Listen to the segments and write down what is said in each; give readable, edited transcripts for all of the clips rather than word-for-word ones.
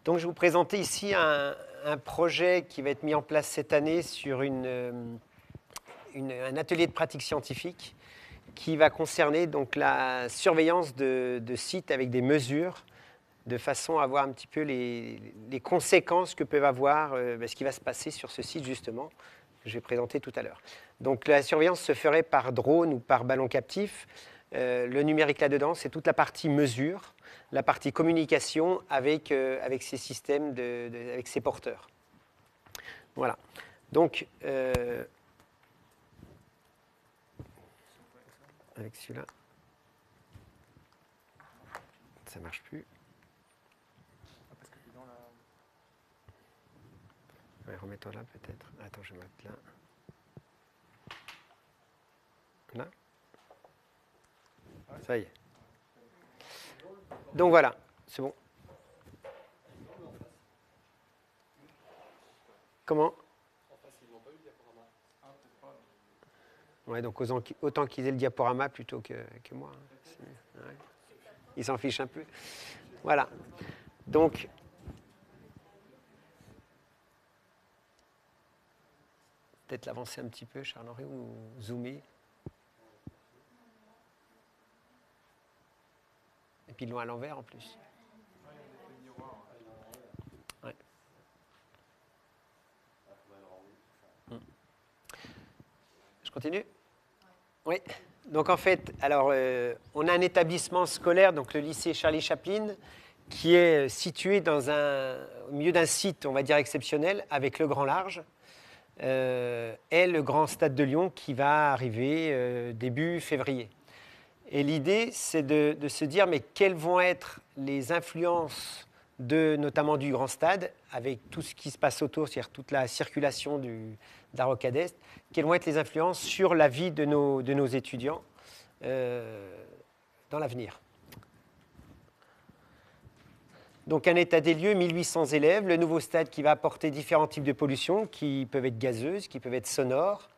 Donc, je vais vous présenter ici un projet qui va être mis en place cette année sur un atelier de pratique scientifique qui va concerner donc, la surveillance de sites avec des mesures de façon à voir un petit peu les conséquences que peuvent avoir ce qui va se passer sur ce site justement, que je vais présenter tout à l'heure. Donc la surveillance se ferait par drone ou par ballon captif. Le numérique là-dedans, c'est toute la partie mesure, la partie communication avec ces systèmes, avec ces porteurs. Voilà. Donc, avec celui-là, ça ne marche plus. Ouais, remets-toi là peut-être. Attends, je vais mettre là. Là. Ça y est. Donc voilà, c'est bon. Comment? Ouais, donc autant qu'ils aient le diaporama plutôt que moi. Ouais. Ils s'en fichent un peu. Voilà. Donc, peut-être l'avancer un petit peu, Charles-Henri, ou zoomer. Et puis ils l'ont à l'envers en plus. Ouais. Je continue? Oui. Donc en fait, alors, on a un établissement scolaire, donc le lycée Charlie Chaplin, qui est situé au milieu d'un site, on va dire, exceptionnel, avec le grand large, et le grand stade de Lyon qui va arriver début février. Et l'idée, c'est de se dire, mais quelles vont être les influences notamment du grand stade, avec tout ce qui se passe autour, c'est-à-dire toute la circulation de la Rocade Est, quelles vont être les influences sur la vie de nos étudiants dans l'avenir. Donc un état des lieux, 1800 élèves, le nouveau stade qui va apporter différents types de pollution, qui peuvent être gazeuses, qui peuvent être sonores.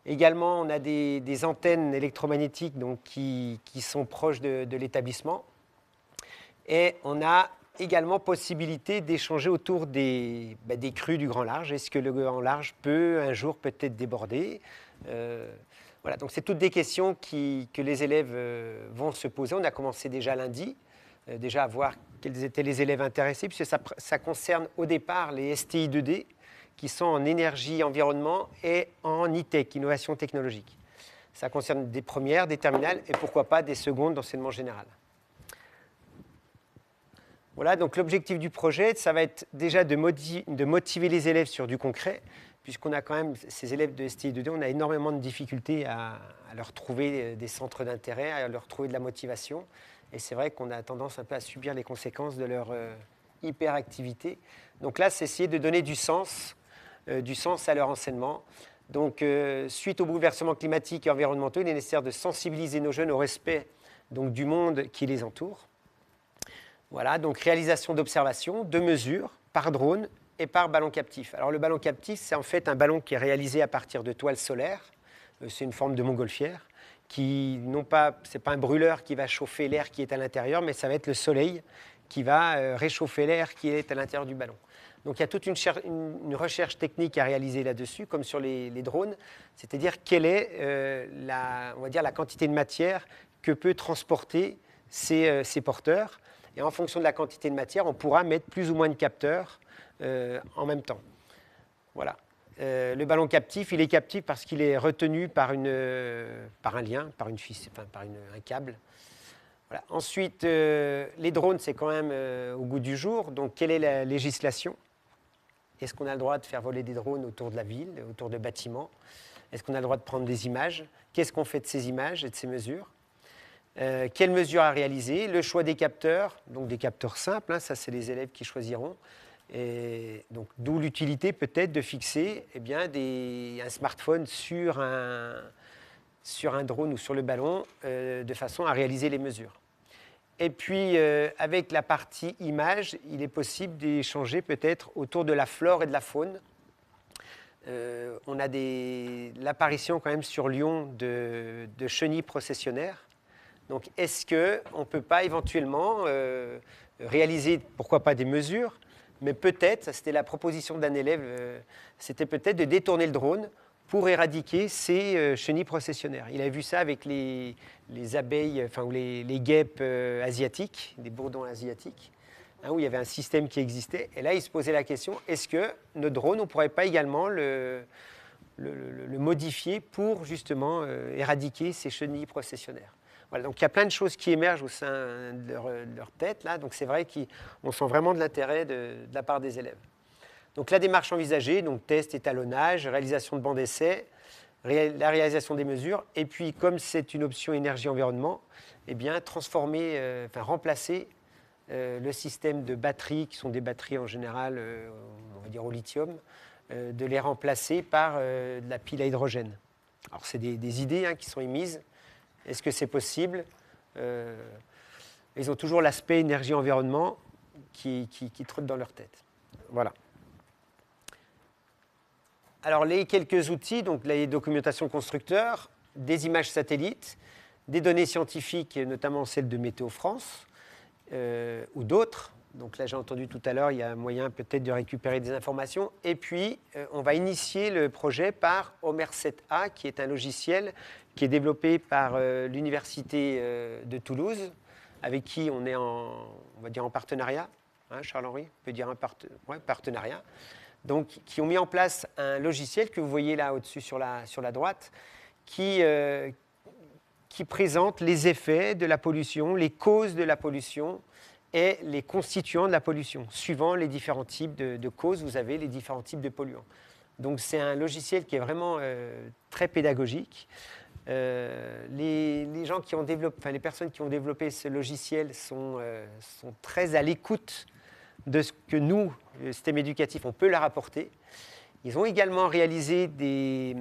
Également, on a des antennes électromagnétiques donc, qui sont proches de l'établissement. Et on a également possibilité d'échanger autour des crues du Grand Large. Est-ce que le Grand Large peut un jour peut-être déborder? Voilà, donc c'est toutes des questions que les élèves vont se poser. On a commencé déjà lundi, déjà à voir quels étaient les élèves intéressés, puisque ça concerne au départ les STI 2D, qui sont en énergie, environnement et en e-tech, innovation technologique. Ça concerne des premières, des terminales et pourquoi pas des secondes d'enseignement général. Voilà, donc l'objectif du projet, ça va être déjà de motiver les élèves sur du concret, puisqu'on a quand même, ces élèves de STI 2D, on a énormément de difficultés à leur trouver des centres d'intérêt, à leur trouver de la motivation. Et c'est vrai qu'on a tendance un peu à subir les conséquences de leur hyperactivité. Donc là, c'est essayer de donner du sens à leur enseignement. Donc, suite aux bouleversements climatiques et environnementaux, il est nécessaire de sensibiliser nos jeunes au respect donc, du monde qui les entoure. Voilà, donc réalisation d'observations, de mesures, par drone et par ballon captif. Alors le ballon captif, c'est en fait un ballon qui est réalisé à partir de toiles solaires. C'est une forme de montgolfière qui, non pas, c'est pas un brûleur qui va chauffer l'air qui est à l'intérieur, mais ça va être le soleil qui va réchauffer l'air qui est à l'intérieur du ballon. Donc il y a toute une recherche technique à réaliser là-dessus, comme sur les drones, c'est-à-dire quelle est on va dire, la quantité de matière que peut transporter ces porteurs. Et en fonction de la quantité de matière, on pourra mettre plus ou moins de capteurs en même temps. Voilà. Le ballon captif, il est captif parce qu'il est retenu par un lien, par une ficelle, enfin, par un câble. Voilà. Ensuite, les drones, c'est quand même au goût du jour. Donc, quelle est la législation? Est-ce qu'on a le droit de faire voler des drones autour de la ville, autour de bâtiments? Est-ce qu'on a le droit de prendre des images? Qu'est-ce qu'on fait de ces images et de ces mesures? Quelles mesures à réaliser? Le choix des capteurs, donc des capteurs simples, hein, ça c'est les élèves qui choisiront. Et donc, d'où l'utilité peut-être de fixer un smartphone sur un drone ou sur le ballon de façon à réaliser les mesures. Et puis, avec la partie image, il est possible d'échanger peut-être autour de la flore et de la faune. On a l'apparition quand même sur Lyon de chenilles processionnaires. Donc, est-ce qu'on ne peut pas éventuellement réaliser, pourquoi pas des mesures, mais peut-être, ça c'était la proposition d'un élève, c'était peut-être de détourner le drone pour éradiquer ces chenilles processionnaires. Il a vu ça avec les abeilles, enfin, ou les guêpes asiatiques, des bourdons asiatiques, hein, où il y avait un système qui existait. Et là, il se posait la question, est-ce que notre drone, on ne pourrait pas également le modifier pour justement éradiquer ces chenilles processionnaires. Voilà, donc il y a plein de choses qui émergent au sein de leur tête, là, donc c'est vrai qu'on sent vraiment de l'intérêt de la part des élèves. Donc la démarche envisagée, donc test, étalonnage, réalisation de bancs d'essai, la réalisation des mesures, et puis comme c'est une option énergie-environnement, eh bien transformer, remplacer le système de batteries, qui sont des batteries en général, on va dire au lithium, de les remplacer par de la pile à hydrogène. Alors c'est des idées hein, qui sont émises. Est-ce que c'est possible? Ils ont toujours l'aspect énergie-environnement qui trotte dans leur tête. Voilà. Alors les quelques outils, donc les documentations constructeurs, des images satellites, des données scientifiques, notamment celles de Météo France, ou d'autres. Donc là, j'ai entendu tout à l'heure, il y a un moyen peut-être de récupérer des informations. Et puis, on va initier le projet par Homer 7A, qui est un logiciel qui est développé par l'Université de Toulouse, avec qui on est on va dire en partenariat. Hein, Charles-Henri, on peut dire partenariat. Donc, qui ont mis en place un logiciel que vous voyez là au-dessus sur la droite, qui présente les effets de la pollution, les causes de la pollution, et les constituants de la pollution. Suivant les différents types de causes, vous avez les différents types de polluants. Donc c'est un logiciel qui est vraiment très pédagogique. Les gens qui ont développé, les personnes qui ont développé ce logiciel sont très à l'écoute de ce que nous, le système éducatif, on peut leur apporter. Ils ont également réalisé des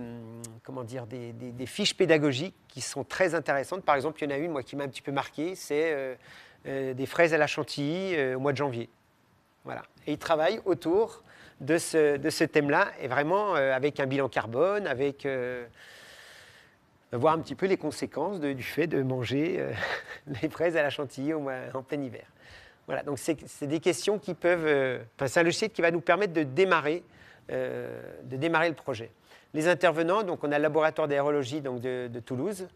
fiches pédagogiques qui sont très intéressantes. Par exemple, il y en a une moi, qui m'a un petit peu marqué, c'est des fraises à la chantilly au mois de janvier. Voilà. Et ils travaillent autour de ce thème-là, et vraiment avec un bilan carbone, avec voir un petit peu les conséquences du fait de manger les fraises à la chantilly en plein hiver. Voilà, donc c'est des questions qui peuvent... c'est un logiciel qui va nous permettre de démarrer le projet. Les intervenants, donc on a le laboratoire d'aérologie de Toulouse,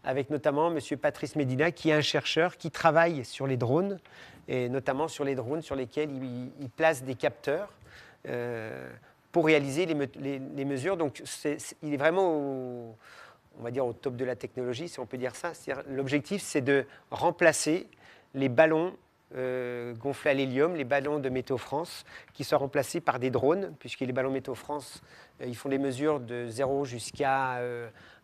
avec notamment M. Patrice Médina, qui est un chercheur qui travaille sur les drones, et notamment sur les drones sur lesquels il place des capteurs pour réaliser les mesures. Donc il est vraiment on va dire au top de la technologie, si on peut dire ça. L'objectif, c'est de remplacer les ballons gonflés à l'hélium, les ballons de Météo France, qui sont remplacés par des drones, puisque les ballons Météo France, ils font des mesures de 0 jusqu'à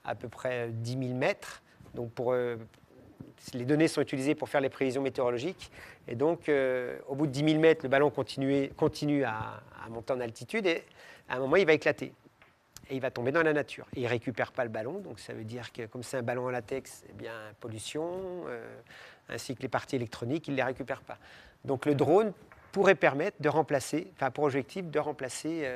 à peu près 10 000 mètres. Donc les données sont utilisées pour faire les prévisions météorologiques. Et donc, au bout de 10 000 mètres, le ballon continue à monter en altitude et à un moment, il va éclater. Et il va tomber dans la nature. Et il ne récupère pas le ballon. Donc, ça veut dire que comme c'est un ballon en latex, eh bien, pollution, ainsi que les parties électroniques, il ne les récupère pas. Donc, le drone pourrait permettre de remplacer, pour objectif de remplacer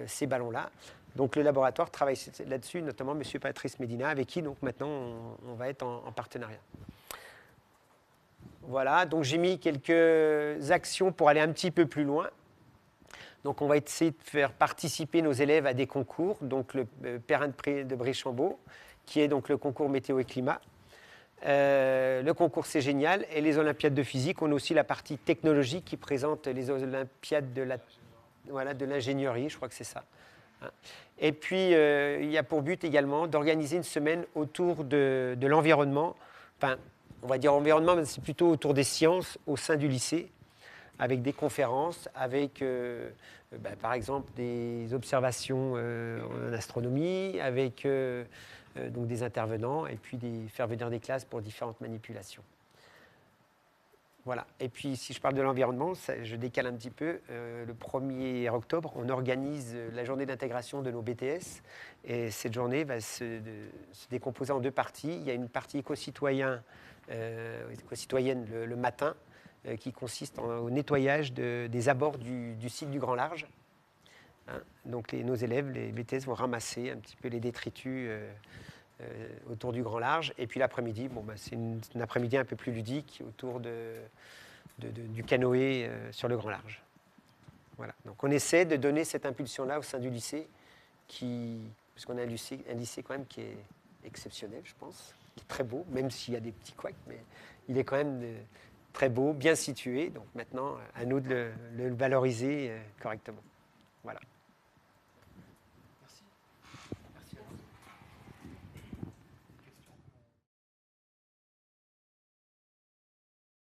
ces ballons-là. Donc le laboratoire travaille là-dessus, notamment M. Patrice Médina, avec qui donc maintenant on va être en partenariat. Voilà, donc j'ai mis quelques actions pour aller un petit peu plus loin. Donc on va essayer de faire participer nos élèves à des concours, donc le Perrin de Bréchambault, qui est donc le concours météo et climat. Le concours C'est Génial, et les Olympiades de physique. On a aussi la partie technologique qui présente les Olympiades de l'ingénierie, je crois que c'est ça. Et puis, il y a pour but également d'organiser une semaine autour de l'environnement. Enfin, on va dire environnement, mais c'est plutôt autour des sciences au sein du lycée, avec des conférences, avec, par exemple, des observations en astronomie, avec donc des intervenants, et puis faire venir des classes pour différentes manipulations. Voilà. Et puis, si je parle de l'environnement, je décale un petit peu. Le 1er octobre, on organise la journée d'intégration de nos BTS. Et cette journée va se décomposer en deux parties. Il y a une partie éco-citoyenne le matin, qui consiste au nettoyage des abords du site du Grand Large. Hein, donc, nos élèves, les BTS, vont ramasser un petit peu les détritus autour du Grand Large. Et puis l'après-midi, c'est une après-midi un peu plus ludique autour du canoë sur le Grand Large. Voilà. Donc on essaie de donner cette impulsion-là au sein du lycée, parce qu'on a un lycée quand même qui est exceptionnel, je pense, qui est très beau, même s'il y a des petits couacs, mais il est quand même très beau, bien situé. Donc maintenant, à nous de le valoriser correctement. Voilà.